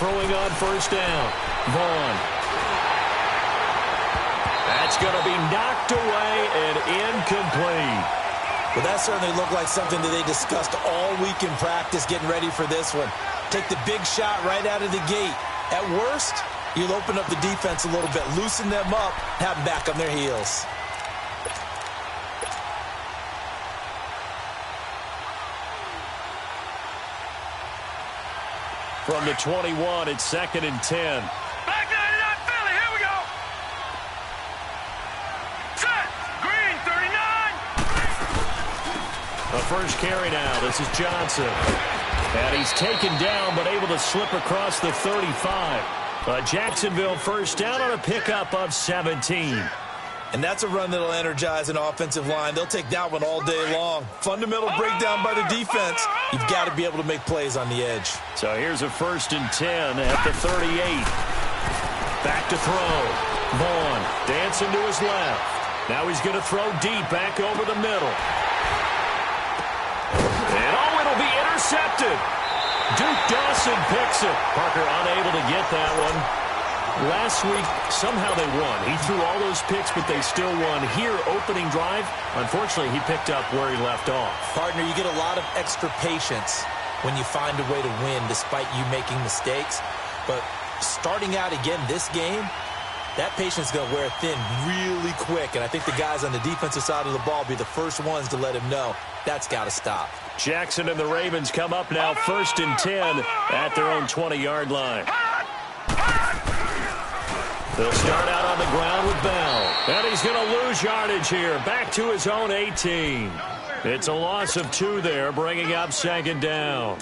throwing on first down. Vaughn. That's going to be knocked away and incomplete. Well, that certainly looked like something that they discussed all week in practice getting ready for this one. Take the big shot right out of the gate. At worst, you'll open up the defense a little bit, loosen them up, have them back on their heels. From the 21, it's 2nd and 10. Back 99 Philly, here we go. Set, green, 39. The first carry now. This is Johnson. And he's taken down, but able to slip across the 35. Jacksonville first down on a pickup of 17. And that's a run that'll energize an offensive line. They'll take that one all day long. Fundamental breakdown by the defense. You've got to be able to make plays on the edge. So here's a 1st and 10 at the 38. Back to throw. Vaughn dancing to his left. Now he's going to throw deep back over the middle. And it'll be intercepted. Duke Dawson picks it. Parker unable to get that one. Last week, somehow they won. He threw all those picks, but they still won. Here, opening drive, unfortunately, he picked up where he left off. Partner, you get a lot of extra patience when you find a way to win despite you making mistakes. But starting out again this game, that patience is going to wear thin really quick. And I think the guys on the defensive side of the ball will be the first ones to let him know that's got to stop. Jackson and the Ravens come up now 1st and 10 at their own 20-yard line. They'll start out on the ground with Bell. And he's going to lose yardage here. Back to his own 18. It's a loss of 2 there, bringing up 2nd down.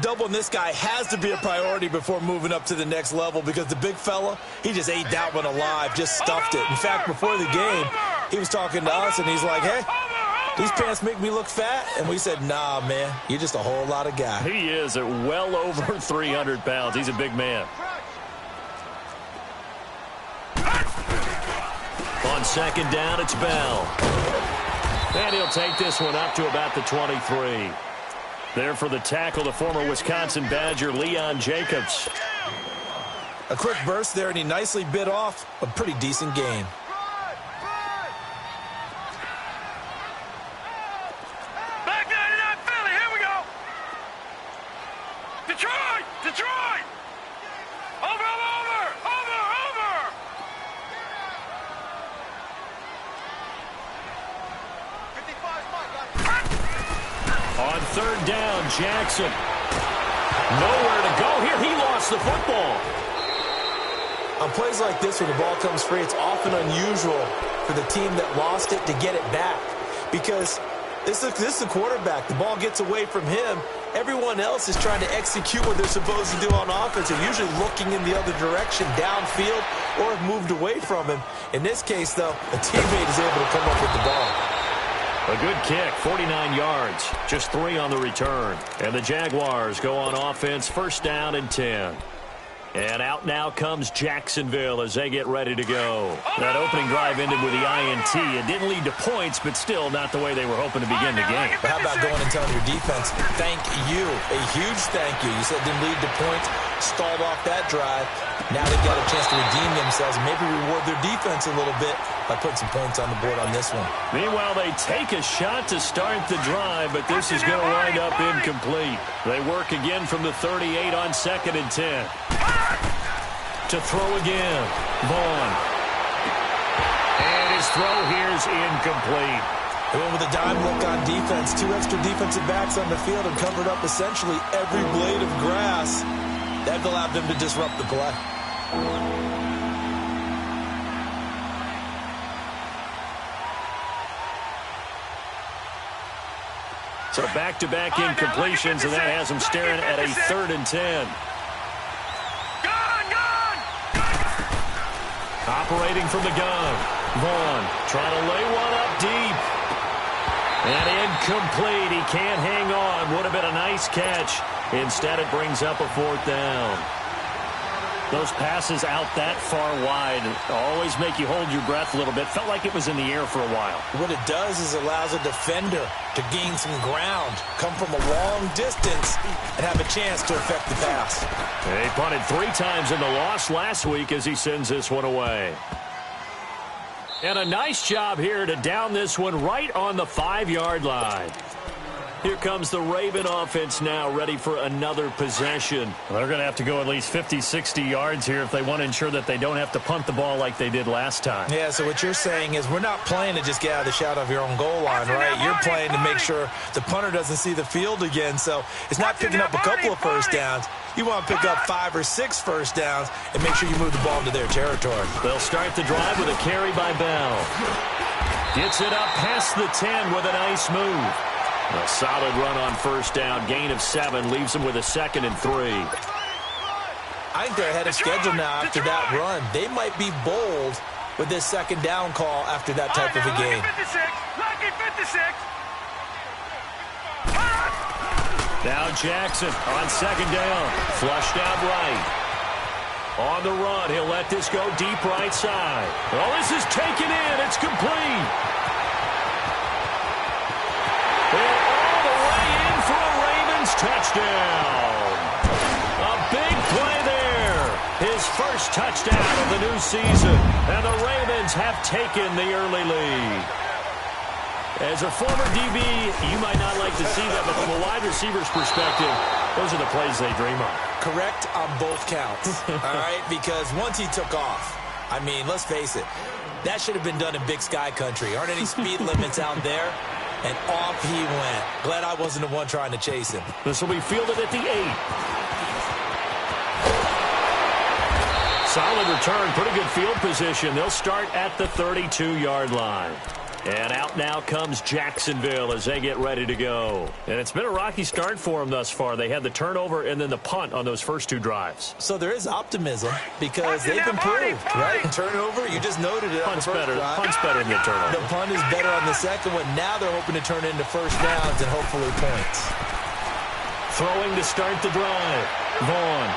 Doubling this guy has to be a priority before moving up to the next level because the big fella, he just ate that one alive, just stuffed it. In fact, before the game, he was talking to us, and he's like, hey, these pants make me look fat. And we said, nah, man, you're just a whole lot of guy. He is at well over 300 pounds. He's a big man. On 2nd down, it's Bell. And he'll take this one up to about the 23. There for the tackle, the former Wisconsin Badger, Leon Jacobs. A quick burst there, and he nicely bit off a pretty decent gain. Back 99 Philly, here we go. Detroit, Detroit. Over. On 3rd down, Jackson. Nowhere to go here. He lost the football. On plays like this where the ball comes free, it's often unusual for the team that lost it to get it back. Because this is the quarterback. The ball gets away from him. Everyone else is trying to execute what they're supposed to do on offense. They're usually looking in the other direction, downfield, or have moved away from him. In this case, though, a teammate is able to come up with the ball. A good kick, 49 yards, just 3 on the return. And the Jaguars go on offense, 1st down and 10. And out now comes Jacksonville as they get ready to go. That opening drive ended with the INT. It didn't lead to points, but still not the way they were hoping to begin the game. But how about going and telling your defense, thank you, a huge thank you. You said it didn't lead to points, stalled off that drive. Now they've got a chance to redeem themselves and maybe reward their defense a little bit by putting some points on the board on this one. Meanwhile, they take a shot to start the drive, but this is going to wind up incomplete. They work again from the 38 on 2nd and 10. To throw again, Vaughn. And his throw here's incomplete. They went with a dime look on defense. 2 extra defensive backs on the field and covered up essentially every blade of grass. That allowed them to disrupt the play. So back-to-back incompletions, and that has them staring at a 3rd and 10. Operating from the gun. Vaughn trying to lay one up deep. And incomplete. He can't hang on. Would have been a nice catch. Instead, it brings up a 4th down. Those passes out that far wide always make you hold your breath a little bit. Felt like it was in the air for a while. What it does is allows a defender to gain some ground, come from a long distance, and have a chance to affect the pass. He punted 3 times in the loss last week as he sends this one away. And a nice job here to down this one right on the 5-yard line. Here comes the Raven offense now, ready for another possession. Well, they're going to have to go at least 50, 60 yards here if they want to ensure that they don't have to punt the ball like they did last time. Yeah, so what you're saying is we're not playing to just get out of the shadow of your own goal line, right? You're playing to make sure the punter doesn't see the field again. So it's not picking up a couple of first downs. You want to pick up 5 or 6 first downs and make sure you move the ball into their territory. They'll start the drive with a carry by Bell. Gets it up past the 10 with a nice move. A solid run on first down. Gain of 7 leaves them with a 2nd and 3. I think they're ahead of schedule now after that run. They might be bold with this 2nd down call after that type of a game. Lucky 56. Now Jackson on 2nd down. Flushed out right. On the run, he'll let this go deep right side. Oh, this is taken in. It's complete. And all the way in for a Ravens touchdown. A big play there. His first touchdown of the new season. And the Ravens have taken the early lead. As a former DB, you might not like to see that, but from a wide receiver's perspective, those are the plays they dream of. Correct on both counts, all right? Because once he took off, I mean, let's face it, that should have been done in Big Sky country. Aren't any speed limits out there? And off he went. Glad I wasn't the one trying to chase him. This will be fielded at the 8. Solid return, pretty good field position. They'll start at the 32-yard line. And out now comes Jacksonville as they get ready to go. And it's been a rocky start for them thus far. They had the turnover and then the punt on those first 2 drives. So there is optimism because they've improved, right? Turnover, you just noted it. Punt's better than the turnover. The punt is better on the second one. Now they're hoping to turn into first downs and hopefully points. Throwing to start the drive. Vaughn.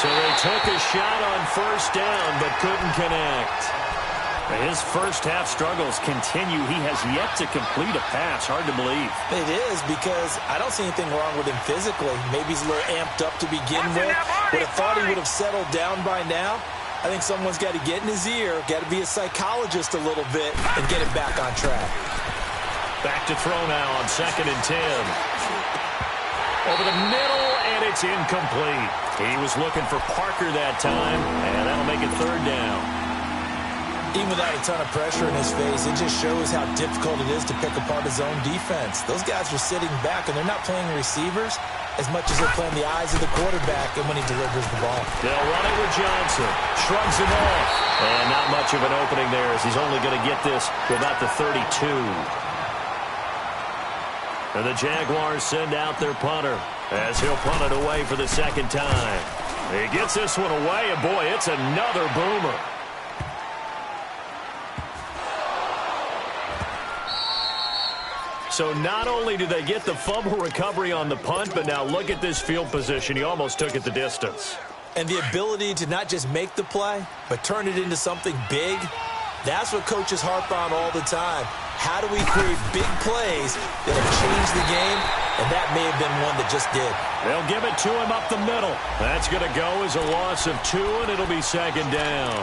So they took a shot on first down but couldn't connect. His first half struggles continue. He has yet to complete a pass. Hard to believe. It is because I don't see anything wrong with him physically. Maybe he's a little amped up to begin with. Would have thought he would have settled down by now. I think someone's got to get in his ear, got to be a psychologist a little bit, and get him back on track. Back to throw now on 2nd and 10. Over the middle, and it's incomplete. He was looking for Parker that time, and that'll make it 3rd down. Even without a ton of pressure in his face, it just shows how difficult it is to pick apart his own defense. Those guys are sitting back, and they're not playing receivers as much as they're playing the eyes of the quarterback and when he delivers the ball. They'll run it with Johnson. Shrugs him off. And not much of an opening there as he's only going to get this to about the 32. And the Jaguars send out their punter as he'll punt it away for the 2nd time. He gets this one away, and boy, it's another boomer. So not only do they get the fumble recovery on the punt, but now look at this field position. He almost took it the distance. And the ability to not just make the play, but turn it into something big, that's what coaches harp on all the time. How do we create big plays that have changed the game? And that may have been one that just did. They'll give it to him up the middle. That's going to go as a loss of 2, and it'll be 2nd down.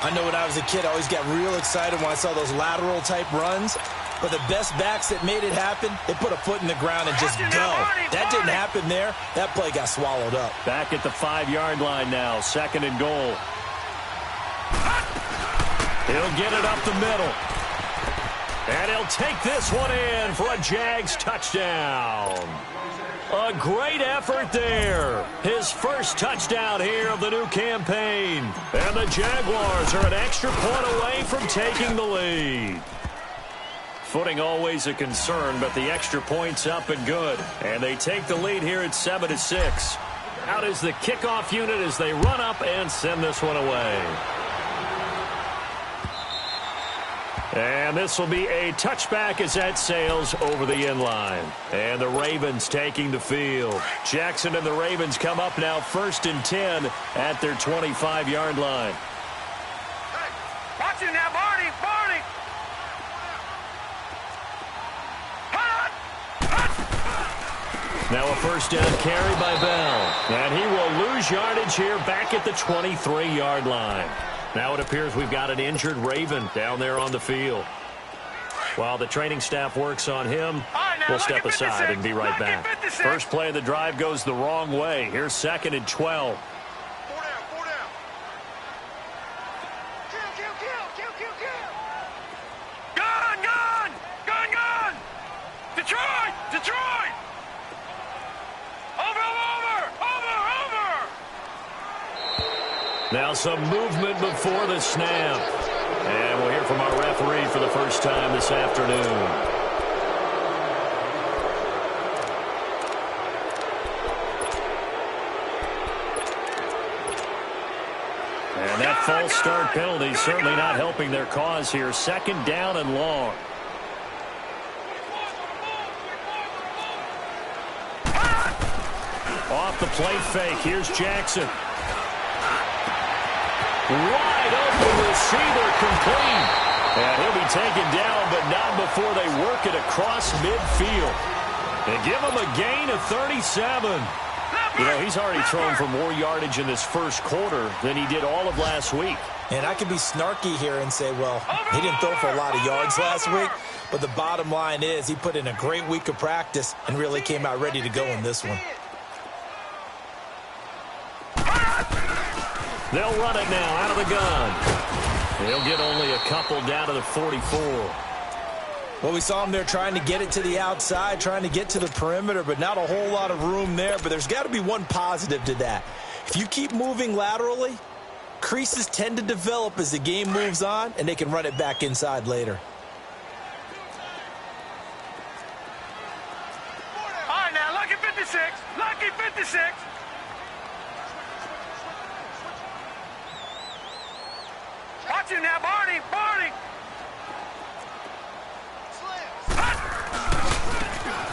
I know when I was a kid, I always got real excited when I saw those lateral-type runs. But the best backs that made it happen, they put a foot in the ground and just go. That didn't happen there. That play got swallowed up. Back at the 5-yard line now, 2nd and goal. He'll get it up the middle. And he'll take this one in for a Jags touchdown. A great effort there. His first touchdown here of the new campaign. And the Jaguars are an extra point away from taking the lead. Footing always a concern, but the extra point's up and good. And they take the lead here at 7-6. Out is the kickoff unit as they run up and send this one away. And this will be a touchback as that sails over the end line. And the Ravens taking the field. Jackson and the Ravens come up now 1st and 10 at their 25-yard line. Hey, watch it now, Barney. Barney. Now a first down carry by Bell. And he will lose yardage here back at the 23-yard line. Now it appears we've got an injured Raven down there on the field. While the training staff works on him, we'll step aside and be right back. First play of the drive goes the wrong way. Here's 2nd and 12. Four down. Kill. Gun. Detroit. Over. Now some movement before the snap. And we'll hear from our referee for the first time this afternoon. And that false start penalty certainly not helping their cause here. 2nd down and long. Off the play fake. Here's Jackson. Wide open receiver, complete. And he'll be taken down, but not before they work it across midfield. And give him a gain of 37. You know, he's already thrown for more yardage in this first quarter than he did all of last week. And I could be snarky here and say, well, he didn't throw for a lot of yards last week, but the bottom line is he put in a great week of practice and really came out ready to go in this one. They'll run it now out of the gun. He'll get only a couple down to the 44. Well, we saw him there trying to get it to the outside, trying to get to the perimeter, but not a whole lot of room there. But there's got to be one positive to that. If you keep moving laterally, creases tend to develop as the game moves on, and they can run it back inside later. All right, now, lucky 56. Watch it now, Barney.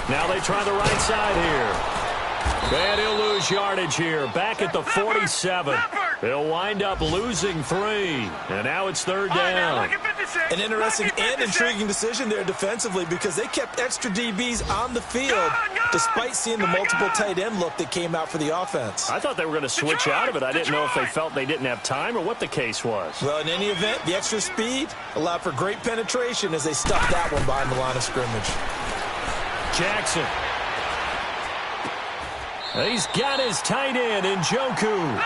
Now they try the right side here. And he'll lose yardage here. Back at the 47. They'll wind up losing 3. And now it's 3rd down. An interesting and intriguing decision there defensively because they kept extra DBs on the field despite seeing the multiple tight end look that came out for the offense. I thought they were going to switch out of it. I didn't know if they felt they didn't have time or what the case was. Well, in any event, the extra speed allowed for great penetration as they stuffed that one behind the line of scrimmage. Jackson. He's got his tight end in Njoku.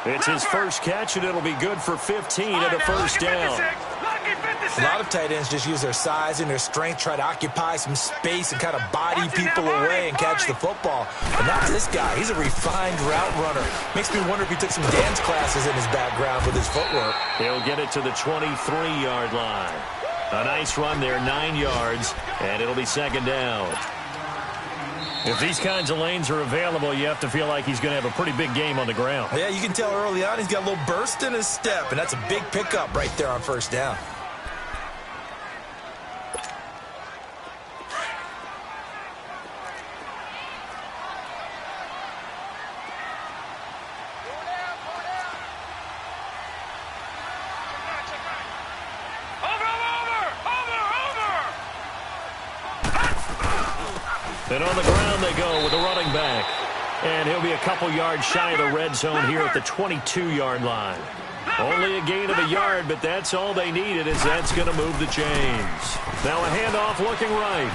It's his first catch, and it'll be good for 15 and a first down. A lot of tight ends just use their size and their strength, try to occupy some space and kind of body people away and catch the football. But not this guy. He's a refined route runner. Makes me wonder if he took some dance classes in his background with his footwork. He'll get it to the 23-yard line. A nice run there, 9 yards, and it'll be 2nd down. If these kinds of lanes are available, you have to feel like he's going to have a pretty big game on the ground. Yeah, you can tell early on he's got a little burst in his step, and that's a big pickup right there on 1st down. And on the ground they go with the running back. And he'll be a couple yards shy of the red zone here at the 22-yard line. Only a gain of a yard, but that's all they needed as that's going to move the chains. Now a handoff looking right.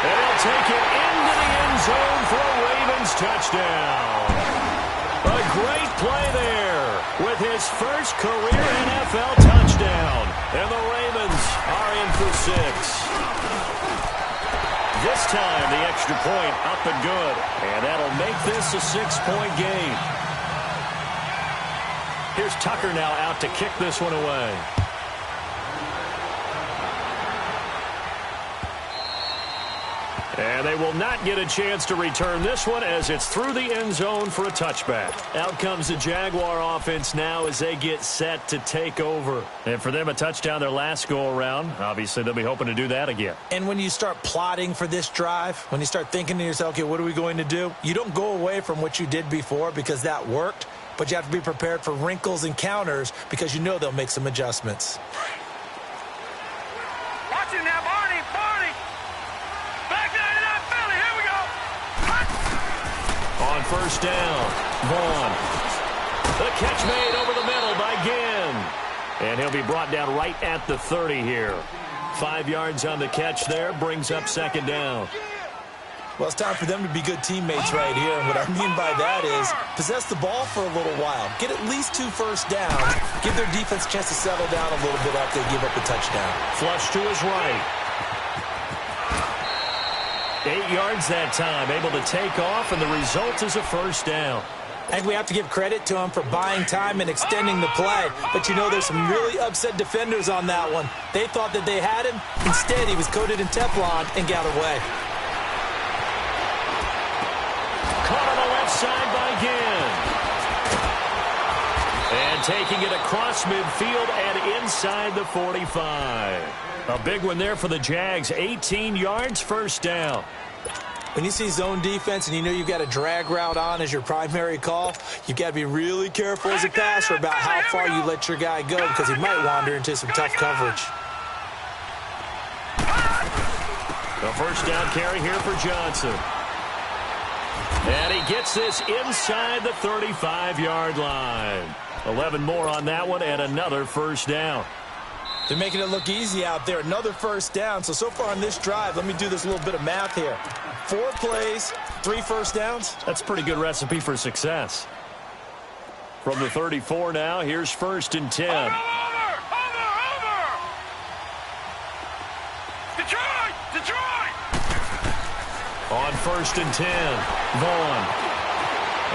And he'll take it into the end zone for a Ravens touchdown. A great play there with his first career NFL touchdown. And the Ravens are in for 6. This time, the extra point up and good. And that'll make this a 6-point game. Here's Tucker now out to kick this one away. And they will not get a chance to return this one as it's through the end zone for a touchback. Out comes the Jaguar offense now as they get set to take over. And for them, a touchdown their last go-around. Obviously, they'll be hoping to do that again. And when you start plotting for this drive, when you start thinking to yourself, okay, what are we going to do? You don't go away from what you did before because that worked, but you have to be prepared for wrinkles and counters because you know they'll make some adjustments. Watch it now, Barney. Back 99 Philly. Here we go. On first down, Vaughn. The catch made over the middle by Ginn. And he'll be brought down right at the 30 here. 5 yards on the catch there, brings up second down. Well, it's time for them to be good teammates right here. And what I mean by that is possess the ball for a little while. Get at least 2 first downs. Give their defense a chance to settle down a little bit after they give up the touchdown. Flush to his right. 8 yards that time, able to take off, and the result is a first down. I think we have to give credit to him for buying time and extending the play. But, you know, there's some really upset defenders on that one. They thought that they had him. Instead, he was coated in Teflon and got away. Caught on the left side by Ginn. And taking it across midfield and inside the 45. A big one there for the Jags. 18 yards, first down. When you see zone defense and you know you've got a drag route on as your primary call, you've got to be really careful as a passer about how far you let your guy go because he might wander into some tough coverage. The first down carry here for Johnson. And he gets this inside the 35-yard line. 11 more on that one and another first down. They're making it look easy out there. Another first down. So far on this drive, let me do this little bit of math here. 4 plays, 3 first downs. That's a pretty good recipe for success. From the 34 now, here's first and 10. Over! Detroit! On first and 10, Vaughn.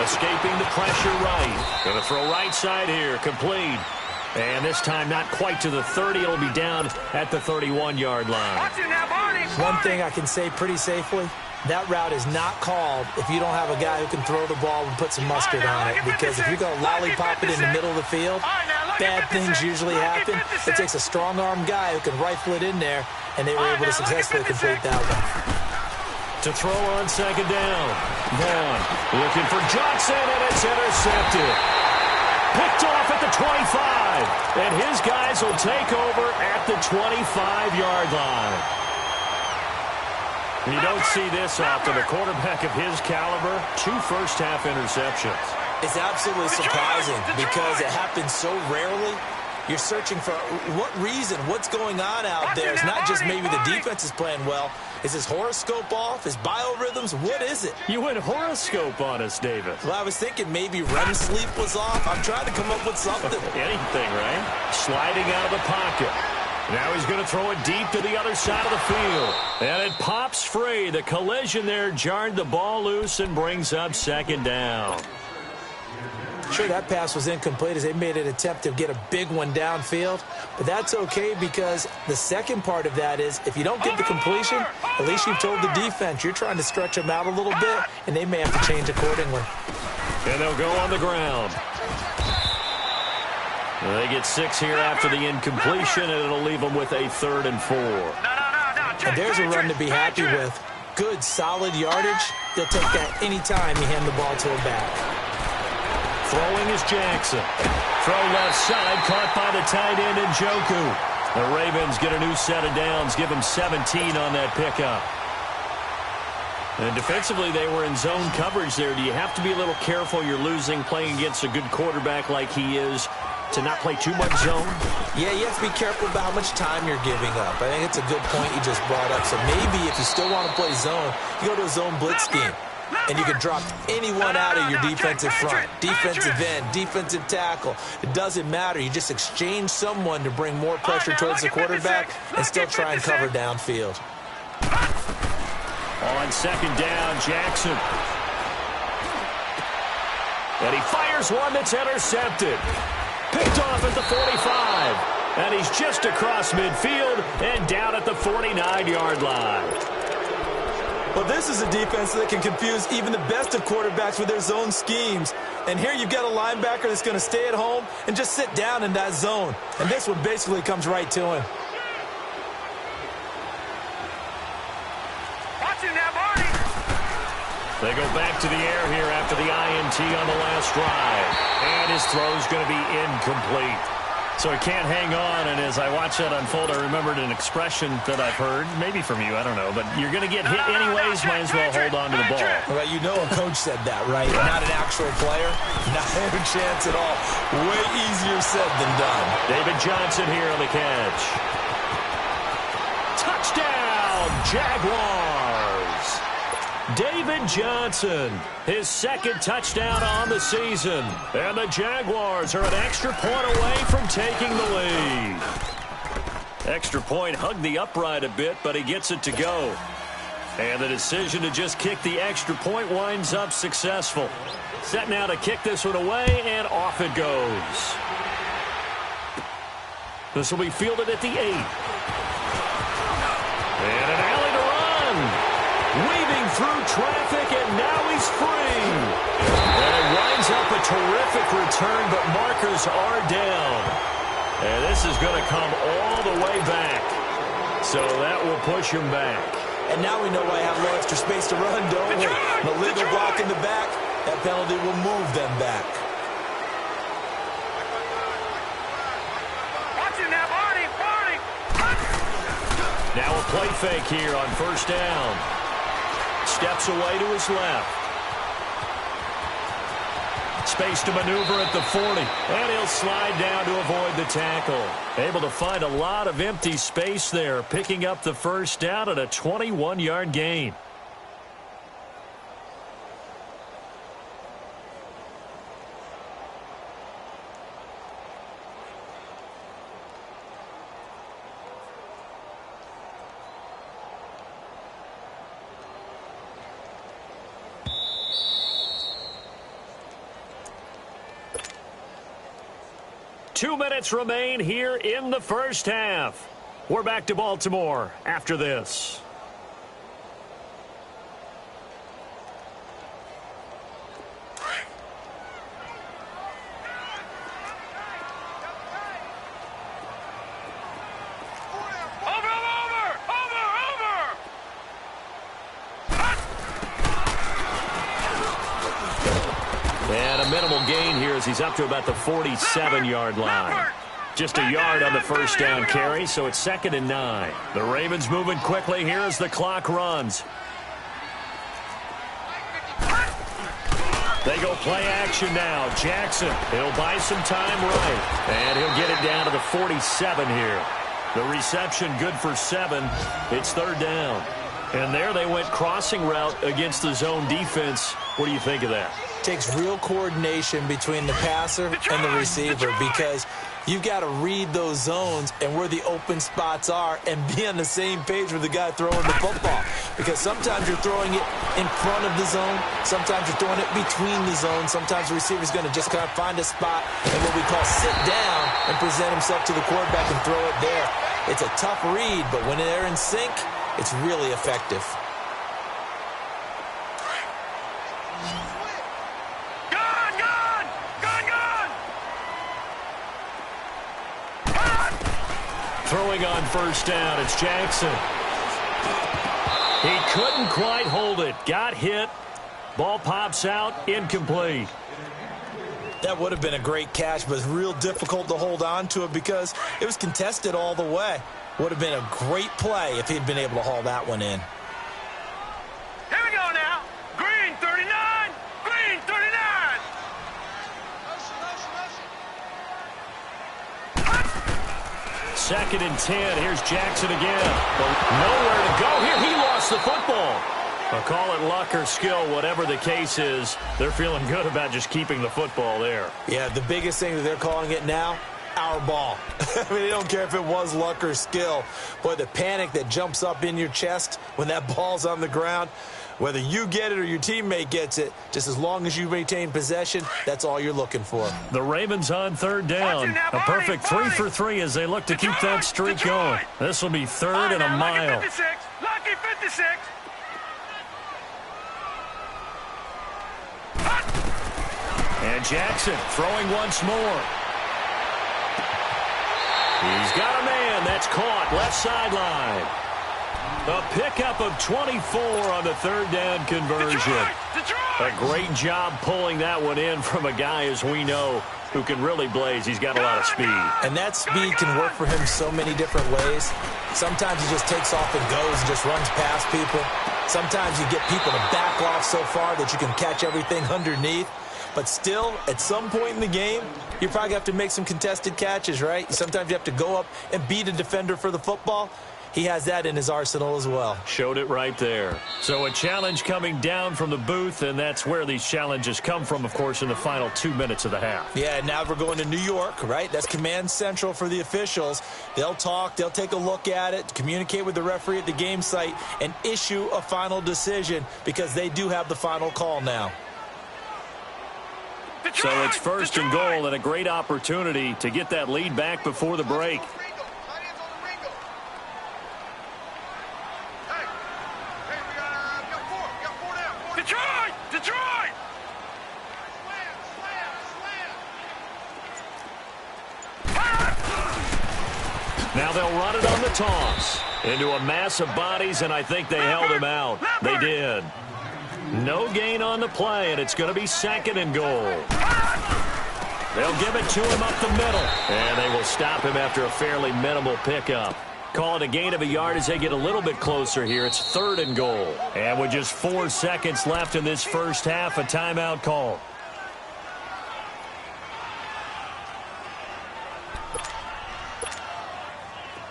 Escaping the pressure right. Going to throw right side here, complete. And this time not quite to the 30. It'll be down at the 31-yard line. Watch it now, Barney. One thing I can say pretty safely, that route is not called if you don't have a guy who can throw the ball and put some mustard on it. Because if you're going to lollipop it in the middle of the field, bad things usually happen. It takes a strong-arm guy who can rifle it in there, and they were able to successfully complete that one. To throw on second down. Vaughn looking for Johnson, and it's intercepted. Picked off at the 25. And his guys will take over at the 25-yard line. You don't see this often. A quarterback of his caliber, 2 first-half interceptions. It's absolutely surprising because it happens so rarely. You're searching for what reason, what's going on out there. It's not just maybe the defense is playing well. Is his horoscope off? His biorhythms? What is it? You went horoscope on us, David. Well, I was thinking maybe REM sleep was off. I'm trying to come up with something. Anything, right? Sliding out of the pocket. Now he's going to throw it deep to the other side of the field. And it pops free. The collision there jarred the ball loose and brings up second down. Sure, that pass was incomplete as they made an attempt to get a big one downfield. But that's okay because the second part of that is if you don't get the completion, at least you've told the defense you're trying to stretch them out a little bit, and they may have to change accordingly. And they'll go on the ground. They get 6 here after the incompletion, and it'll leave them with a 3rd and 4. And there's a run to be happy with. Good, solid yardage. They'll take that anytime you hand the ball to a back. Throwing is Jackson. Throw left side, caught by the tight end Njoku. The Ravens get a new set of downs, give them 17 on that pickup. And defensively, they were in zone coverage there. Do you have to be a little careful? You're losing, playing against a good quarterback like he is, to not play too much zone? Yeah, you have to be careful about how much time you're giving up. I think it's a good point you just brought up. So maybe if you still want to play zone, you go to a zone blitz scheme. And you can drop anyone out of your defensive front. Defensive end, defensive tackle. It doesn't matter. You just exchange someone to bring more pressure towards the quarterback and still try and cover downfield. On second down, Jackson. And he fires one that's intercepted. Picked off at the 45. And he's just across midfield and down at the 49-yard line. Well, this is a defense that can confuse even the best of quarterbacks with their zone schemes. And here you've got a linebacker that's going to stay at home and just sit down in that zone. And this one basically comes right to him. Watching that, Marty. They go back to the air here after the INT on the last drive. And his throw's going to be incomplete. So he can't hang on, and as I watch that unfold, I remembered an expression that I've heard, maybe from you, I don't know, but you're going to get hit anyways, might as well hold on to the ball. Well, you know a coach said that, right? Not an actual player. Not a chance at all. Way easier said than done. David Johnson here on the catch. Touchdown, Jaguars! David Johnson, his second touchdown on the season. And the Jaguars are an extra point away from taking the lead. Extra point hugged the upright a bit, but he gets it to go. And the decision to just kick the extra point winds up successful. Set now to kick this one away, and off it goes. This will be fielded at the 8. And an alley to run. Weaving through traffic, and now he's free. And it winds up a terrific return, but markers are down. And this is going to come all the way back. So that will push him back. And now we know why I have no extra space to run, don't we? An illegal block in the back. That penalty will move them back. Watching that, Marty. Now a play fake here on first down. Steps away to his left. Space to maneuver at the 40. And he'll slide down to avoid the tackle. Able to find a lot of empty space there, picking up the first down at a 21-yard gain. Two minutes remain here in the first half. We're back to Baltimore after this. And a minimal gain here as he's up to about the 47-yard line. Just a yard on the first down carry, so it's 2nd and 9. The Ravens moving quickly here as the clock runs. They go play action now. Jackson, he'll buy some time right. And he'll get it down to the 47 here. The reception good for 7. It's 3rd down. And there they went crossing route against the zone defense. What do you think of that? Takes real coordination between the passer and the receiver because you've got to read those zones and where the open spots are and be on the same page with the guy throwing the football. Because sometimes you're throwing it in front of the zone. Sometimes you're throwing it between the zones. Sometimes the receiver's going to just kind of find a spot and what we call sit down and present himself to the quarterback and throw it there. It's a tough read, but when they're in sync, it's really effective. Throwing on first down, it's Jackson. He couldn't quite hold it. Got hit. Ball pops out, incomplete. That would have been a great catch, but it's real difficult to hold on to it because it was contested all the way. Would have been a great play if he'd been able to haul that one in. Here we go now. Green 39. Green 39. 2nd and 10. Here's Jackson again. Nowhere to go here. He lost the football. I'll call it luck or skill, whatever the case is. They're feeling good about just keeping the football there. Yeah, the biggest thing that they're calling it now, our ball. I mean, they don't care if it was luck or skill. Boy, the panic that jumps up in your chest when that ball's on the ground, whether you get it or your teammate gets it, just as long as you maintain possession, that's all you're looking for. The Ravens on 3rd down. A perfect 3 for 3 as they look to keep that streak going. This will be 3rd and a mile. Lucky 56. Lucky 56. And Jackson throwing once more. He's got a man. That's caught. Left sideline. A pickup of 24 on the third down conversion. A great job pulling that one in from a guy, as we know, who can really blaze. He's got a lot of speed. And that speed can work for him so many different ways. Sometimes he just takes off and goes and just runs past people. Sometimes you get people to back off so far that you can catch everything underneath. But still, at some point in the game, you probably have to make some contested catches, right? Sometimes you have to go up and beat a defender for the football. He has that in his arsenal as well. Showed it right there. So a challenge coming down from the booth, and that's where these challenges come from, of course, in the final 2 minutes of the half. Yeah, now we're going to New York, right? That's command central for the officials. They'll talk, they'll take a look at it, communicate with the referee at the game site, and issue a final decision because they do have the final call now. So it's first and goal and a great opportunity to get that lead back before the break. Detroit! Now they'll run it on the toss into a mass of bodies, and I think they held him out. They did. No gain on the play, and it's going to be second and goal. They'll give it to him up the middle, and they will stop him after a fairly minimal pickup. Call it a gain of a yard as they get a little bit closer here. It's third and goal. And with just 4 seconds left in this first half, a timeout call.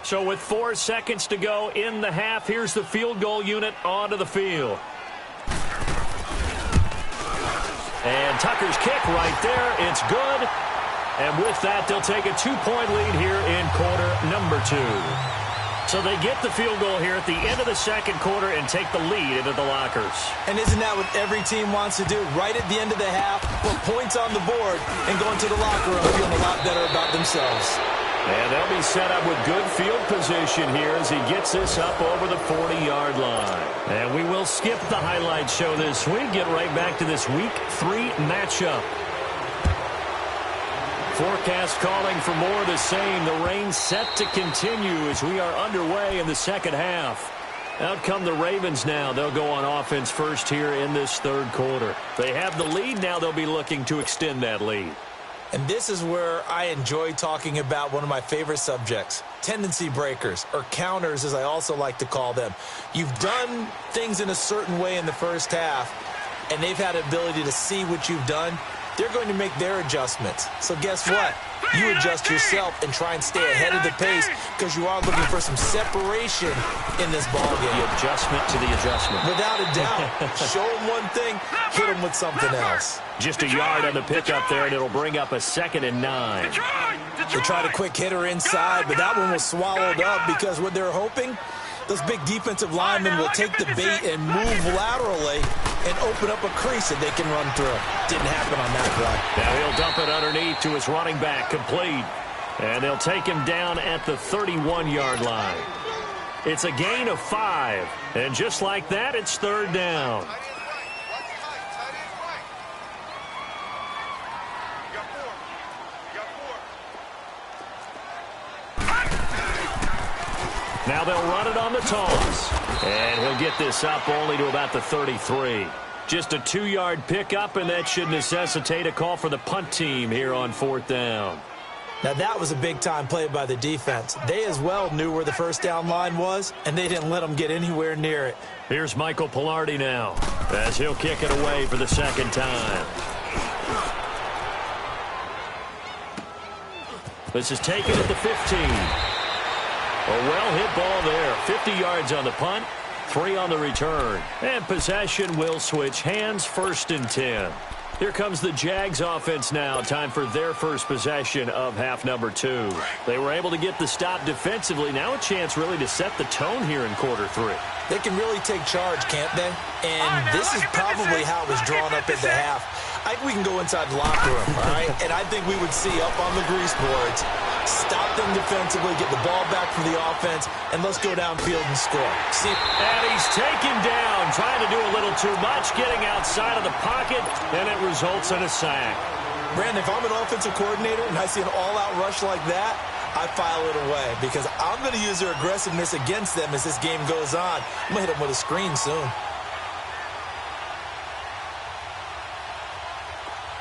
So with 4 seconds to go in the half, here's the field goal unit onto the field. And Tucker's kick right there. It's good. And with that, they'll take a 2-point lead here in quarter number 2. So they get the field goal here at the end of the second quarter and take the lead into the lockers. And isn't that what every team wants to do? Right at the end of the half, put points on the board and go into the locker room feeling a lot better about themselves. And they'll be set up with good field position here as he gets this up over the 40-yard line. And we will skip the highlight show this week. Get right back to this Week 3 matchup. Forecast calling for more of the same. The rain set to continue as we are underway in the second half. Out come the Ravens now. They'll go on offense first here in this third quarter. They have the lead. Now they'll be looking to extend that lead. And this is where I enjoy talking about one of my favorite subjects, tendency breakers, or counters as I also like to call them. You've done things in a certain way in the first half, and they've had the ability to see what you've done. They're going to make their adjustments. So guess what? You adjust yourself and try and stay ahead of the pace because you are looking for some separation in this ballgame. The adjustment to the adjustment. Without a doubt. Show them one thing, hit them with something else. Just a yard on the pickup there, and it'll bring up a 2nd and 9. They tried a quick hitter inside, but that one was swallowed up because what they're hoping, those big defensive linemen will take the bait and move laterally and open up a crease that they can run through. Didn't happen on that play. Now he'll dump it underneath to his running back, complete. And they'll take him down at the 31-yard line. It's a gain of 5. And just like that, it's third down. Now they'll run it on the toss. And he'll get this up only to about the 33. Just a 2-yard pickup, and that should necessitate a call for the punt team here on 4th down. Now that was a big-time play by the defense. They as well knew where the first down line was, and they didn't let them get anywhere near it. Here's Michael Pilardi now as he'll kick it away for the second time. This is taken at the 15. A well-hit ball there. 50 yards on the punt, 3 on the return. And possession will switch hands, 1st and 10. Here comes the Jags offense now. Time for their first possession of half number 2. They were able to get the stop defensively. Now a chance really to set the tone here in quarter 3. They can really take charge, can't they? And this is probably how it was drawn up at the half. I think we can go inside the locker room, all right? And I think we would see up on the grease boards, stop them defensively, get the ball back from the offense, and let's go downfield and score. See? And he's taken down, trying to do a little too much, getting outside of the pocket, and it results in a sack. Brandon, if I'm an offensive coordinator and I see an all-out rush like that, I file it away because I'm going to use their aggressiveness against them as this game goes on. I'm going to hit them with a screen soon.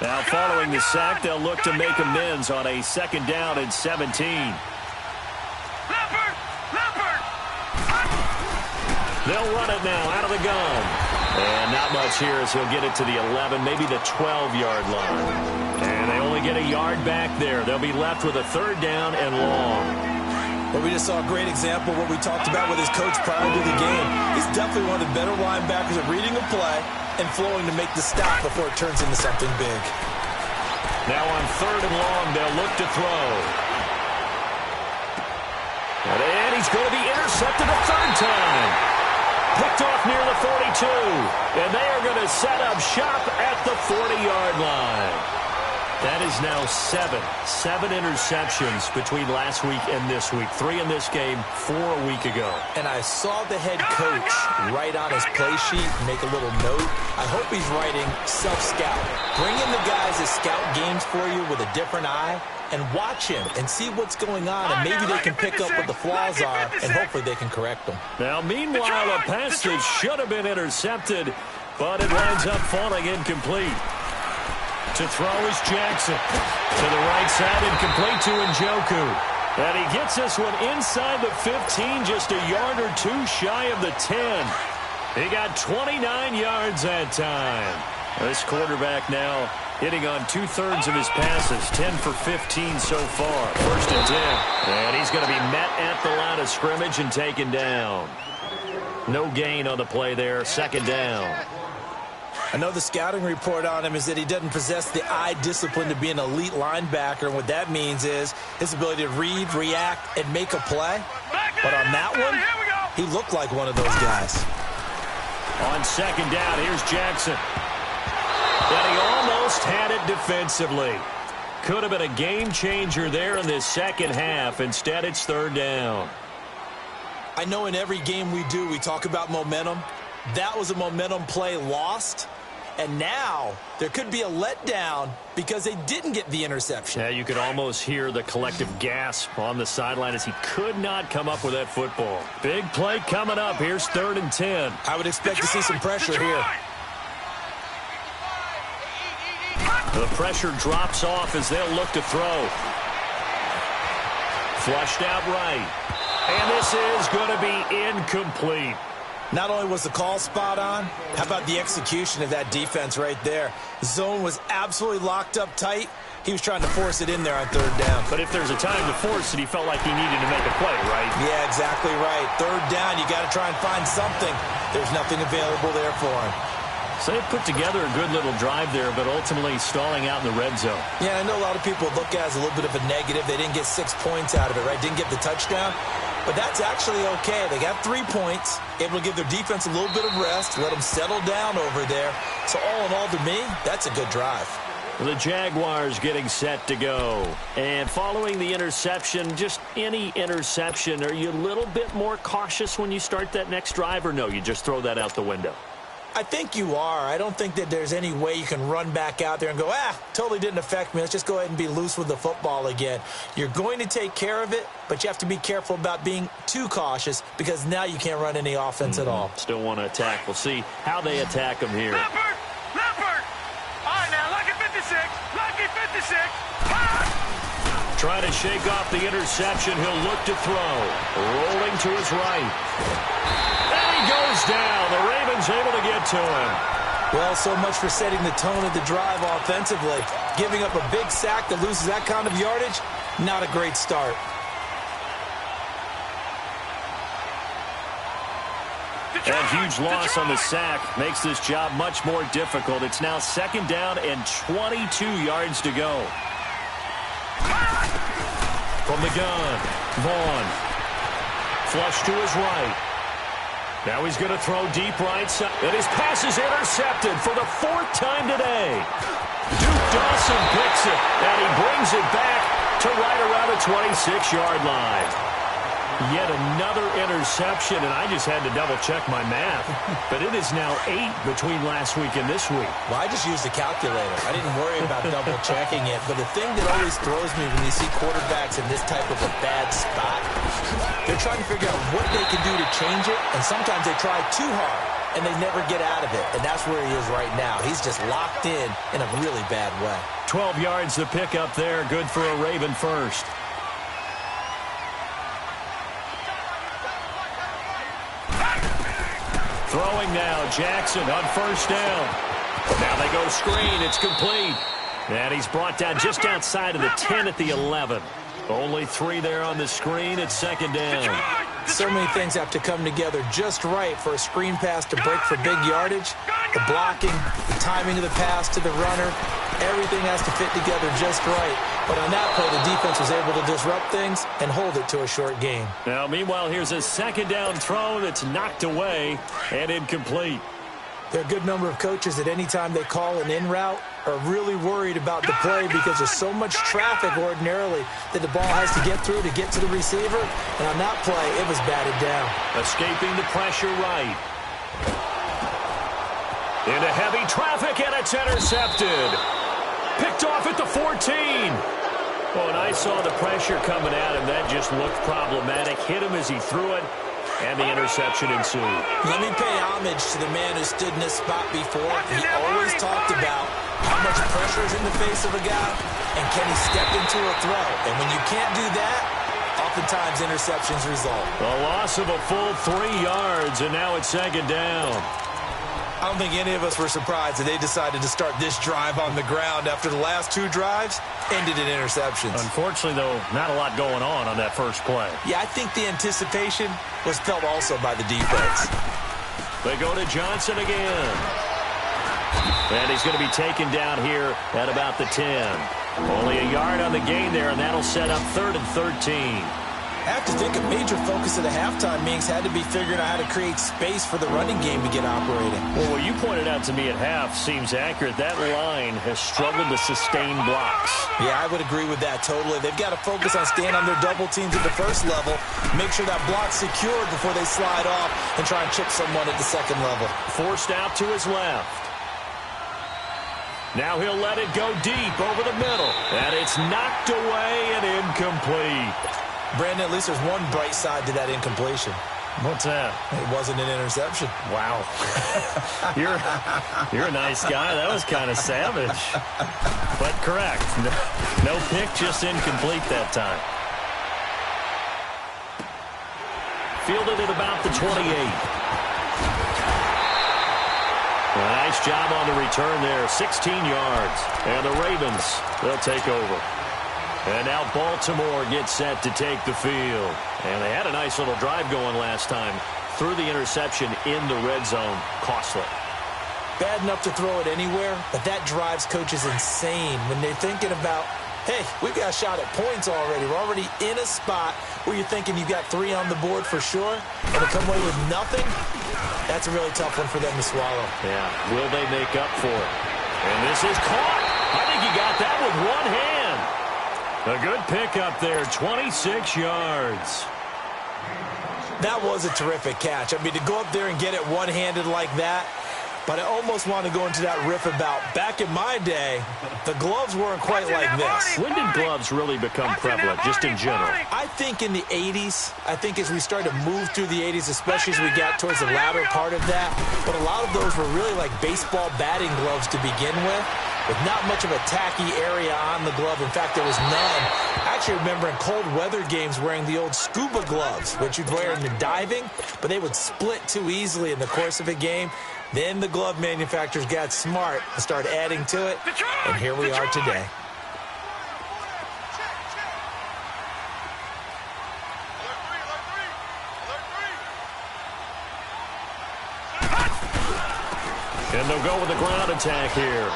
Now, following the sack, they'll look to make amends on a 2nd down and 17. They'll run it now out of the gun. And not much here as he'll get it to the 11, maybe the 12-yard line. And they only get a yard back there. They'll be left with a 3rd down and long. Well, we just saw a great example of what we talked about with his coach prior to the game. He's definitely one of the better linebackers at reading a play and flowing to make the stop before it turns into something big. Now on 3rd and long, they'll look to throw. And he's going to be intercepted a 3rd time. Picked off near the 42. And they are going to set up shop at the 40-yard line. That is now 7 interceptions between last week and this week. 3 in this game, 4 a week ago. And I saw the head coach write on his play sheet, make a little note. I hope he's writing self-scout. Bring in the guys that scout games for you with a different eye and watch him and see what's going on, and maybe they can pick up what the flaws are, and hopefully they can correct them. Now, meanwhile, a pass that should have been intercepted, but it winds up falling incomplete. To throw is Jackson. To the right side, incomplete to Njoku. And he gets this one inside the 15, just a yard or 2 shy of the 10. He got 29 yards that time. This quarterback now hitting on 2/3 of his passes, 10 for 15 so far. 1st and 10. And he's going to be met at the line of scrimmage and taken down. No gain on the play there, 2nd down. I know the scouting report on him is that he doesn't possess the eye discipline to be an elite linebacker. And what that means is his ability to read, react, and make a play. But on that one, he looked like one of those guys. On 2nd down, here's Jackson. And he almost had it defensively. Could have been a game changer there in this 2nd half. Instead, it's 3rd down. I know in every game we do, we talk about momentum. That was a momentum play lost. And now there could be a letdown because they didn't get the interception. Yeah, you could almost hear the collective gasp on the sideline as he could not come up with that football. Big play coming up. Here's 3rd and 10. I would expect to see some pressure here. The pressure drops off as they'll look to throw. Flushed out right. And this is going to be incomplete. Not only was the call spot on, how about the execution of that defense right there? Zone was absolutely locked up tight. He was trying to force it in there on 3rd down. But if there's a time to force it, he felt like he needed to make a play, right? Yeah, exactly right. 3rd down, you got to try and find something. There's nothing available there for him. So they put together a good little drive there, but ultimately stalling out in the red zone. Yeah, I know a lot of people look at it as a little bit of a negative. They didn't get 6 points out of it, right? Didn't get the touchdown. But that's actually okay. They got 3 points, able to give their defense a little bit of rest, let them settle down over there. So all in all, to me, that's a good drive. The Jaguars getting set to go. And following the interception, just any interception, are you a little bit more cautious when you start that next drive, or no, you just throw that out the window? I think you are. I don't think that there's any way you can run back out there and go, totally didn't affect me. Let's just go ahead and be loose with the football again. You're going to take care of it, but you have to be careful about being too cautious because now you can't run any offense at all. Still want to attack. We'll see how they attack them here. Leopard! All right, now, lucky 56. Lucky 56. Trying to shake off the interception. He'll look to throw. Rolling to his right. Goes down. The Ravens able to get to him. Well, so much for setting the tone of the drive offensively. Giving up a big sack that loses that kind of yardage, not a great start. A huge loss on the sack makes this job much more difficult. It's now 2nd down and 22 yards to go. From the gun, Vaughn. Flush to his right. Now he's going to throw deep right side. And his pass is intercepted for the 4th time today. Duke Dawson picks it, and he brings it back to right around the 26-yard line. Yet another interception, and I just had to double-check my math. But it is now 8 between last week and this week. Well, I just used a calculator. I didn't worry about double-checking it. But the thing that always throws me when you see quarterbacks in this type of a bad spot, they're trying to figure out what they can do to change it, and sometimes they try too hard, and they never get out of it. And that's where he is right now. He's just locked in a really bad way. 12 yards to pick up there. Good for a Raven first. Throwing now, Jackson on first down. Now they go screen. It's complete. And he's brought down just outside of the 10 at the 11. Only 3 there on the screen. It's second down. So many things have to come together just right for a screen pass to break for big yardage. The blocking, the timing of the pass to the runner, everything has to fit together just right. But on that play, the defense was able to disrupt things and hold it to a short game. Now, meanwhile, here's a second down throw that's knocked away and incomplete. There are a good number of coaches at any time they call an in route are really worried about the play because there's so much traffic ordinarily that the ball has to get through to get to the receiver. And on that play, it was batted down. Escaping the pressure right. Into heavy traffic, and it's intercepted. Picked off at the 14. Oh, and I saw the pressure coming at him. That just looked problematic. Hit him as he threw it, and the interception ensued. Let me pay homage to the man who stood in this spot before. He always talked about how much pressure is in the face of a guy, and can he step into a throw? And when you can't do that, oftentimes interceptions result. A loss of a full 3 yards, and now it's second down. I don't think any of us were surprised that they decided to start this drive on the ground after the last 2 drives ended in interceptions. Unfortunately, though, not a lot going on that first play. Yeah, I think the anticipation was felt also by the defense. They go to Johnson again. And he's going to be taken down here at about the 10. Only a yard on the gain there, and that'll set up 3rd and 13. I have to think a major focus of the halftime meetings had to be figuring out how to create space for the running game to get operating. Well, what you pointed out to me at half seems accurate. That line has struggled to sustain blocks. Yeah, I would agree with that totally. They've got to focus on staying on their double teams at the first level, make sure that block's secured before they slide off and try and chip someone at the second level. Forced out to his left. Now he'll let it go deep over the middle. And it's knocked away and incomplete. Brandon, at least there's one bright side to that incompletion. What's that? It wasn't an interception. Wow. You're a nice guy. That was kind of savage. But correct. No pick, just incomplete that time. Fielded at about the 28. Nice job on the return there. 16 yards. And the Ravens, they'll take over. And now Baltimore gets set to take the field. And they had a nice little drive going last time. Threw the interception in the red zone. Costly. Bad enough to throw it anywhere, but that drives coaches insane when they're thinking about, hey, we've got a shot at points already. We're already in a spot where you're thinking you've got 3 on the board for sure, and to come away with nothing, that's a really tough one for them to swallow. Yeah, will they make up for it? And this is caught. I think he got that with one hand. A good pickup there, 26 yards. That was a terrific catch. I mean, to go up there and get it one-handed like that, but I almost want to go into that riff about back in my day, the gloves weren't quite like this. When did gloves really become prevalent, just in general? I think in the 80s. I think as we started to move through the 80s, especially as we got towards the latter part of that. But a lot of those were really like baseball batting gloves to begin with not much of a tacky area on the glove. In fact, there was none. I actually remember in cold weather games wearing the old scuba gloves, which you'd wear in the diving, but they would split too easily in the course of a game. Then the glove manufacturers got smart and started adding to it, and here we are today. And they'll go with the ground attack here.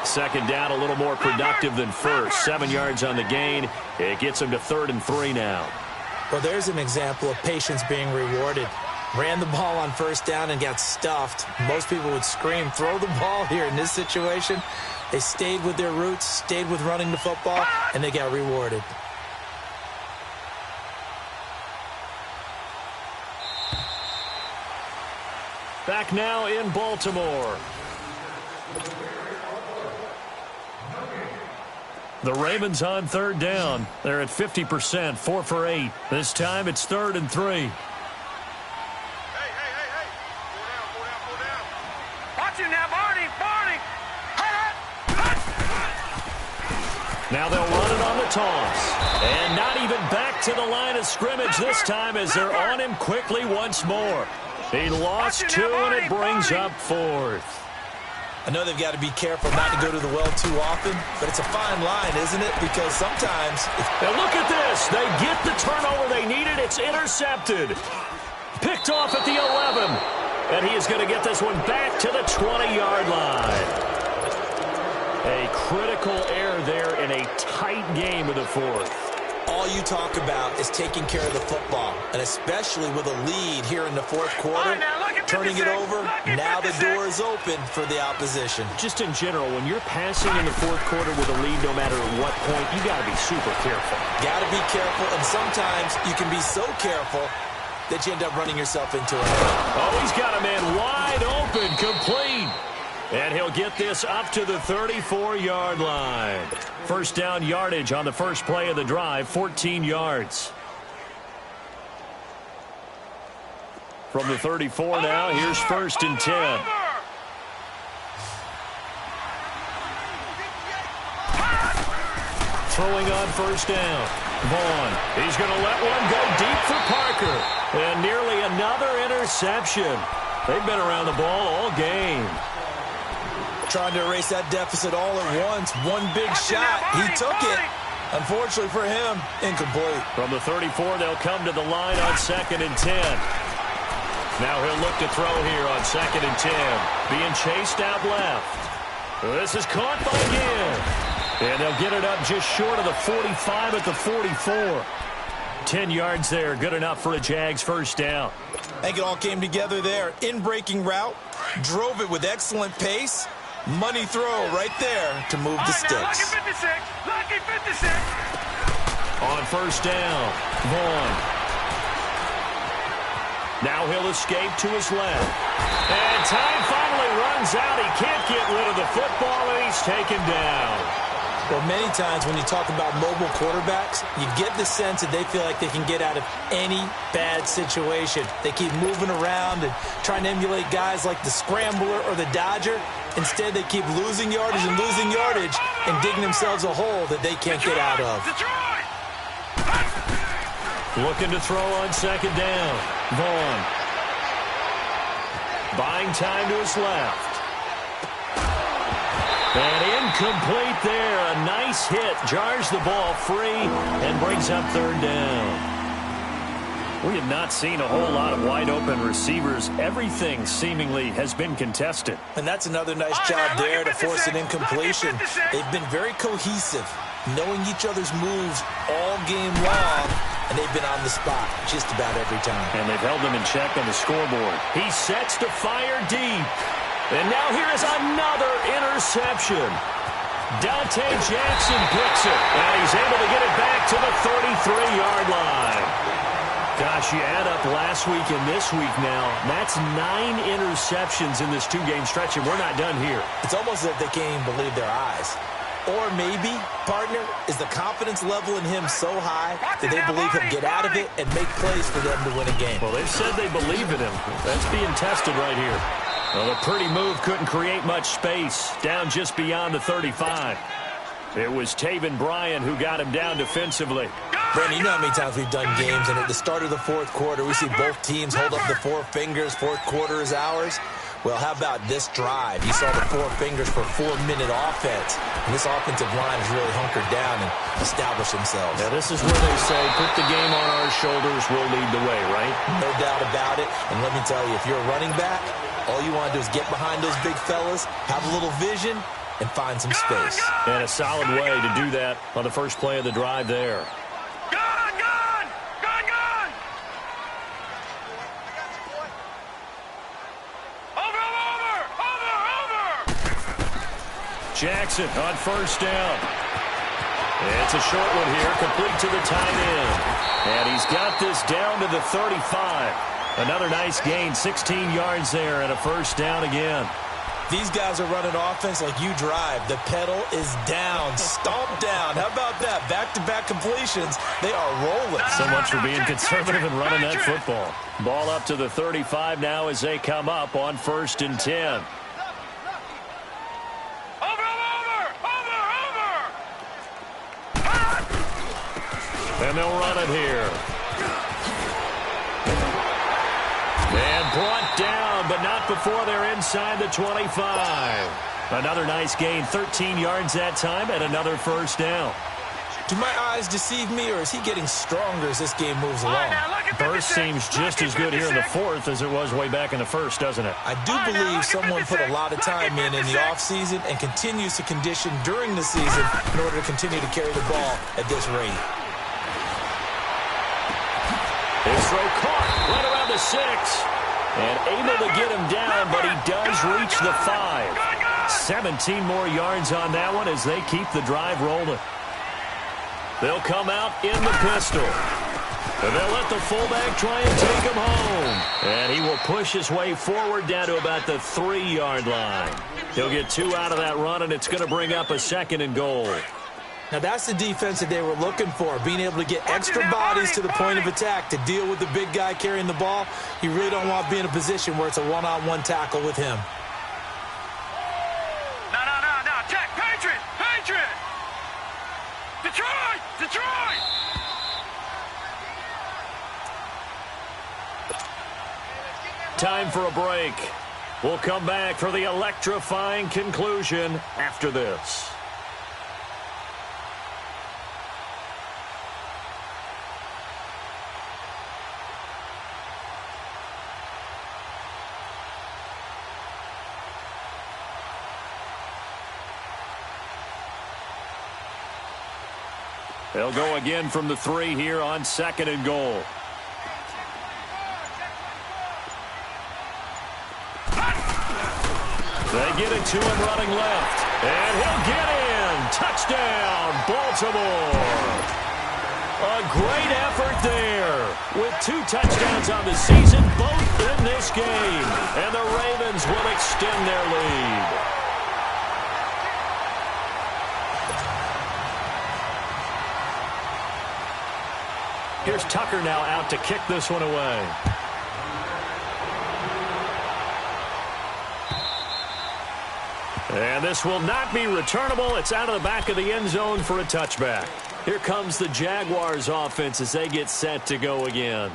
Second down, a little more productive than first. 7 yards on the gain. It gets them to 3rd and 3 now. Well, there's an example of patience being rewarded. Ran the ball on first down and got stuffed. Most people would scream, throw the ball here in this situation. They stayed with their roots, stayed with running the football, and they got rewarded. Back now in Baltimore. The Ravens on third down. They're at 50%, 4 for 8. This time it's 3rd and 3. Hey. Go down. Watch him now, Barney. Now they'll run it on the toss. And not even back to the line of scrimmage this time as they're on him quickly once more. He lost 2, and it brings up 4th. I know they've got to be careful not to go to the well too often, but it's a fine line, isn't it? Because sometimes... Now look at this. They get the turnover they needed. It's intercepted. Picked off at the 11. And he is going to get this one back to the 20-yard line. A critical error there in a tight game of the 4th. All you talk about is taking care of the football, and especially with a lead here in the 4th quarter, turning it over, now the door is open for the opposition. Just in general, when you're passing in the 4th quarter with a lead, no matter at what point, you got to be super careful. Got to be careful, and sometimes you can be so careful that you end up running yourself into it. Oh, he's got a man wide open, complete. And he'll get this up to the 34-yard line. First down yardage on the first play of the drive, 14 yards. From the 34 now, here's 1st and 10. Throwing on first down. Vaughn, he's going to let one go deep for Parker. And nearly another interception. They've been around the ball all game. Trying to erase that deficit all at once. One big shot. He took it. Unfortunately for him, incomplete. From the 34, they'll come to the line on 2nd and 10. Now he'll look to throw here on 2nd and 10. Being chased out left. This is caught by Gibb. And they'll get it up just short of the 45 at the 44. 10 yards there. Good enough for a Jags first down. I think it all came together there. In-breaking route. Drove it with excellent pace. Money throw right there to move the sticks. Lucky 56. On first down, Vaughn. Now he'll escape to his left. And time finally runs out. He can't get rid of the football, and he's taken down. Well, many times when you talk about mobile quarterbacks, you get the sense that they feel like they can get out of any bad situation. They keep moving around and trying to emulate guys like the Scrambler or the Dodger. Instead, they keep losing yardage and digging themselves a hole that they can't get out of. Looking to throw on 2nd down. Vaughn. Buying time to his left. And incomplete there. A nice hit. Jars the ball free and brings up 3rd down. We have not seen a whole lot of wide-open receivers. Everything seemingly has been contested. And that's another nice job there to force an incompletion. They've been very cohesive, knowing each other's moves all game long, and they've been on the spot just about every time. And they've held them in check on the scoreboard. He sets to fire deep. And now here is another interception. Dante Jackson picks it, and he's able to get it back to the 33-yard line. Gosh, you add up last week and this week now, that's 9 interceptions in this 2-game stretch, and we're not done here. It's almost as if they can't even believe their eyes. Or maybe, partner, is the confidence level in him so high that they believe he'll get out of it and make plays for them to win a game. Well, they've said they believe in him. That's being tested right here. Well, the pretty move couldn't create much space, down just beyond the 35. It was Taven Bryan who got him down defensively. Brandon, you know how many times we've done games, and at the start of the 4th quarter, we see both teams hold up the 4 fingers, 4th quarter is ours. Well, how about this drive? You saw the 4 fingers for 4-minute offense, and this offensive line has really hunkered down and established themselves. Now, this is where they say, put the game on our shoulders, we'll lead the way, right? No doubt about it, and let me tell you, if you're a running back, all you want to do is get behind those big fellas, have a little vision, and find some space. And a solid way to do that on the first play of the drive there. Jackson on first down. It's a short one here, complete to the tight end. And he's got this down to the 35. Another nice gain, 16 yards there and a first down again. These guys are running offense like you drive. The pedal is down, stomped down. How about that? Back-to-back completions. They are rolling. So much for being conservative and running that football. Ball up to the 35 now as they come up on 1st and 10. And they'll run it here. And brought down, but not before they're inside the 25. Another nice gain, 13 yards that time, and another first down. Do my eyes deceive me, or is he getting stronger as this game moves along? Burst seems just as good here in the 4th as it was way back in the 1st, doesn't it? I do believe someone put a lot of time in the offseason and continues to condition during the season in order to continue to carry the ball at this rate. His throw caught right around the 6. And able to get him down, but he does reach the 5. 17 more yards on that one as they keep the drive rolling. They'll come out in the pistol. And they'll let the fullback try and take him home. And he will push his way forward down to about the 3-yard line. He'll get 2 out of that run, and it's going to bring up a 2nd and goal. Now, that's the defense that they were looking for, being able to get extra bodies to the point of attack to deal with the big guy carrying the ball. You really don't want to be in a position where it's a one-on-one tackle with him. No. Check. Patriot. Detroit. Time for a break. We'll come back for the electrifying conclusion after this. They'll go again from the 3 here on 2nd and goal. They get it to him running left. And he'll get in. Touchdown, Baltimore. A great effort there. With 2 touchdowns on the season, both in this game. And the Ravens will extend their lead. Here's Tucker now out to kick this one away. And this will not be returnable. It's out of the back of the end zone for a touchback. Here comes the Jaguars offense as they get set to go again.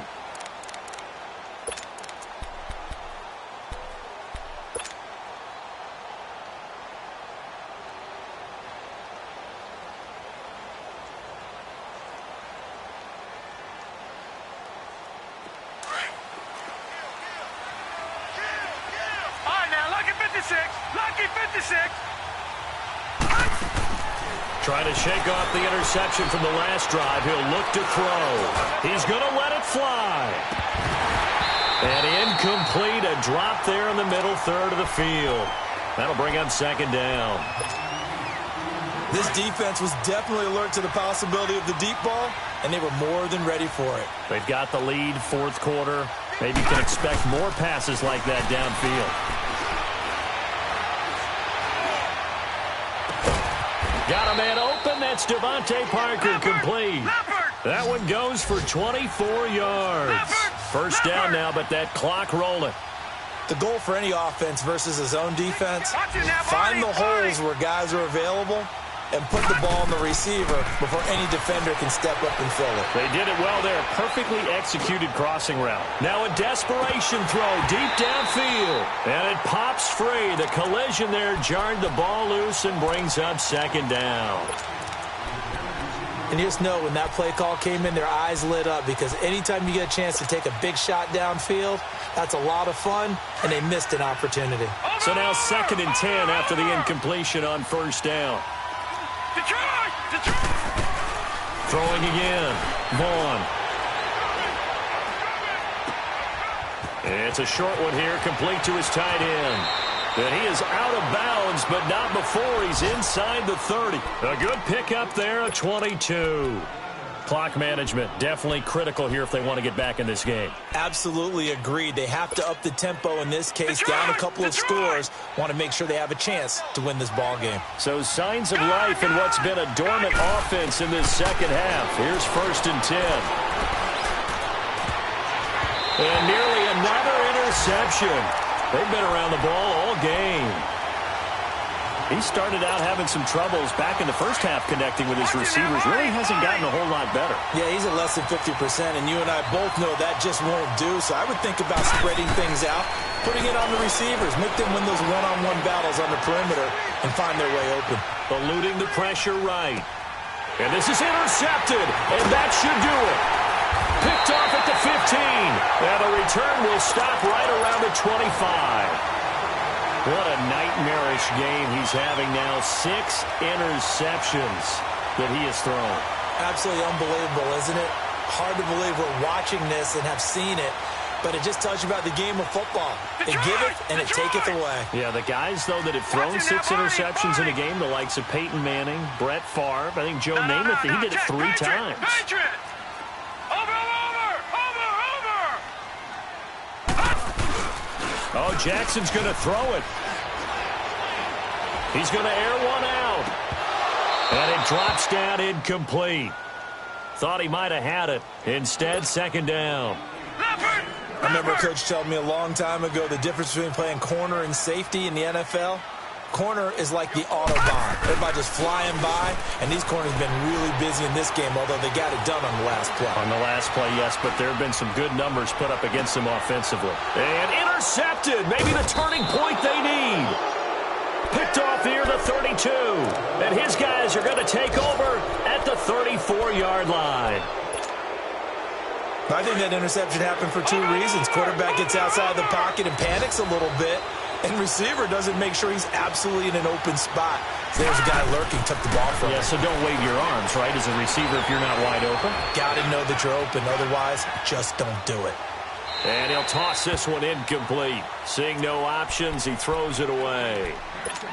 Lucky 56. Trying to shake off the interception from the last drive. He'll look to throw. He's going to let it fly. And incomplete. A drop there in the middle third of the field. That'll bring up 2nd down. This defense was definitely alert to the possibility of the deep ball, and they were more than ready for it. They've got the lead 4th quarter. Maybe you can expect more passes like that downfield. Got a man open. That's Devontae Parker complete. That one goes for 24 yards. First down now, but that clock rolling. The goal for any offense versus his own defense, find the holes where guys are available and put the ball in the receiver before any defender can step up and fill it. They did it well there. Perfectly executed crossing route. Now a desperation throw deep downfield. And it pops free. The collision there jarred the ball loose and brings up 2nd down. And you just know when that play call came in, their eyes lit up because anytime you get a chance to take a big shot downfield, that's a lot of fun, and they missed an opportunity. So now 2nd and 10 after the incompletion on first down. Detroit! Throwing again. Vaughn. It's a short one here, complete to his tight end. And he is out of bounds, but not before he's inside the 30. A good pickup there, a 22. Clock management, definitely critical here if they want to get back in this game. Absolutely agreed. They have to up the tempo in this case, down a couple of scores. Want to make sure they have a chance to win this ball game. So signs of life in what's been a dormant offense in this second half. Here's 1st and 10. And nearly another interception. They've been around the ball all game. He started out having some troubles back in the first half connecting with his receivers. Really hasn't gotten a whole lot better. Yeah, he's at less than 50%, and you and I both know that just won't do. So I would think about spreading things out, putting it on the receivers, make them win those one-on-one battles on the perimeter and find their way open. Eluding the pressure right. And this is intercepted, and that should do it. Picked off at the 15. And the return will stop right around the 25. What a nightmarish game he's having now. 6 interceptions that he has thrown. Absolutely unbelievable, isn't it? Hard to believe we're watching this and have seen it, but it just tells you about the game of football. It giveth and it taketh away. Yeah, the guys, though, that have thrown 6 interceptions in a game, the likes of Peyton Manning, Brett Favre, I think Joe Namath, he did it 3 times. Oh, Jackson's going to throw it. He's going to air one out. And it drops down incomplete. Thought he might have had it. Instead, 2nd down. I remember a coach telling me a long time ago the difference between playing corner and safety in the NFL. Corner is like the Autobahn. Everybody just flying by, and these corners have been really busy in this game, although they got it done on the last play. On the last play, yes, but there have been some good numbers put up against them offensively. And intercepted, maybe the turning point they need. Picked off near the 32, and his guys are going to take over at the 34-yard line. I think that interception happened for 2 reasons. Quarterback gets outside the pocket and panics a little bit, and receiver doesn't make sure he's absolutely in an open spot. So there's a guy lurking, took the ball from him. Yeah, so don't wave your arms, right, as a receiver if you're not wide open. Got to know that you're open. Otherwise, just don't do it. And he'll toss this one incomplete. Seeing no options, he throws it away.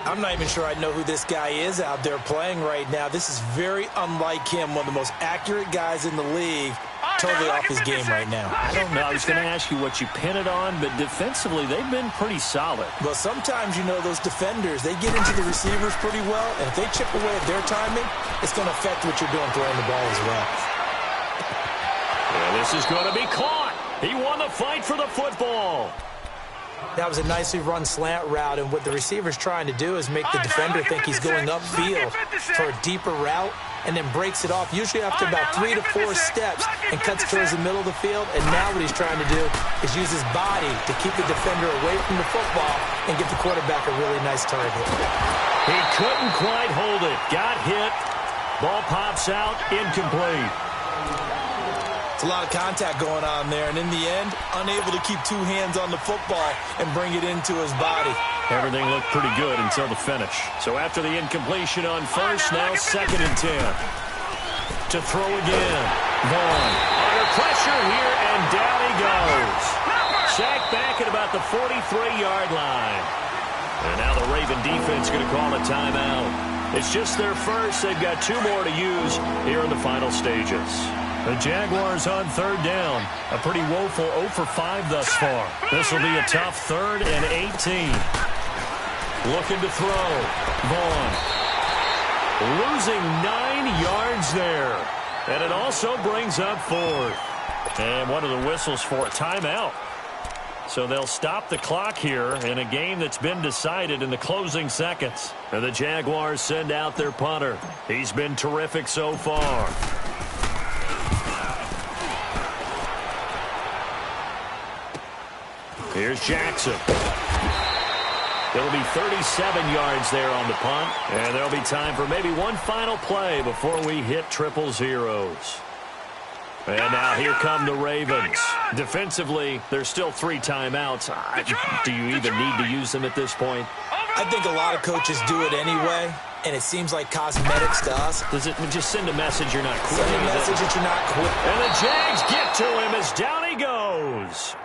I'm not even sure I know who this guy is out there playing right now. This is very unlike him, one of the most accurate guys in the league. Totally off his game right now. I don't know. I was going to ask you what you pin it on, but defensively, they've been pretty solid. Well, sometimes, you know, those defenders, they get into the receivers pretty well, and if they chip away at their timing, it's going to affect what you're doing throwing the ball as well. And this is going to be caught. He won the fight for the football. That was a nicely run slant route, and what the receiver's trying to do is make the defender think he's going upfield for a deeper route, and then breaks it off, usually after about 3 to 4 steps, and cuts towards the middle of the field. And now what he's trying to do is use his body to keep the defender away from the football and get the quarterback a really nice target. He couldn't quite hold it. Got hit. Ball pops out. Incomplete. It's a lot of contact going on there, and in the end, unable to keep 2 hands on the football and bring it into his body. Everything looked pretty good until the finish. So after the incompletion on first, now 2nd and 10. To throw again. Vaughn under pressure here, and down he goes. Sacked back at about the 43-yard line. And now the Raven defense going to call a timeout. It's just their first. They've got 2 more to use here in the final stages. The Jaguars on 3rd down. A pretty woeful 0 for 5 thus far. This will be a tough 3rd and 18. Looking to throw. Vaughn. Losing 9 yards there. And it also brings up 4th. And one of the whistles for a timeout. So they'll stop the clock here in a game that's been decided in the closing seconds. And the Jaguars send out their punter. He's been terrific so far. Here's Jackson. It'll be 37 yards there on the punt. And there'll be time for maybe one final play before we hit 000. And now here come the Ravens. Defensively, there's still 3 timeouts. Do you even need to use them at this point? I think a lot of coaches do it anyway, and it seems like cosmetics to us. Does it just send a message you're not quitting? Send a message that you're not quitting. And the Jags get to him as down he goes.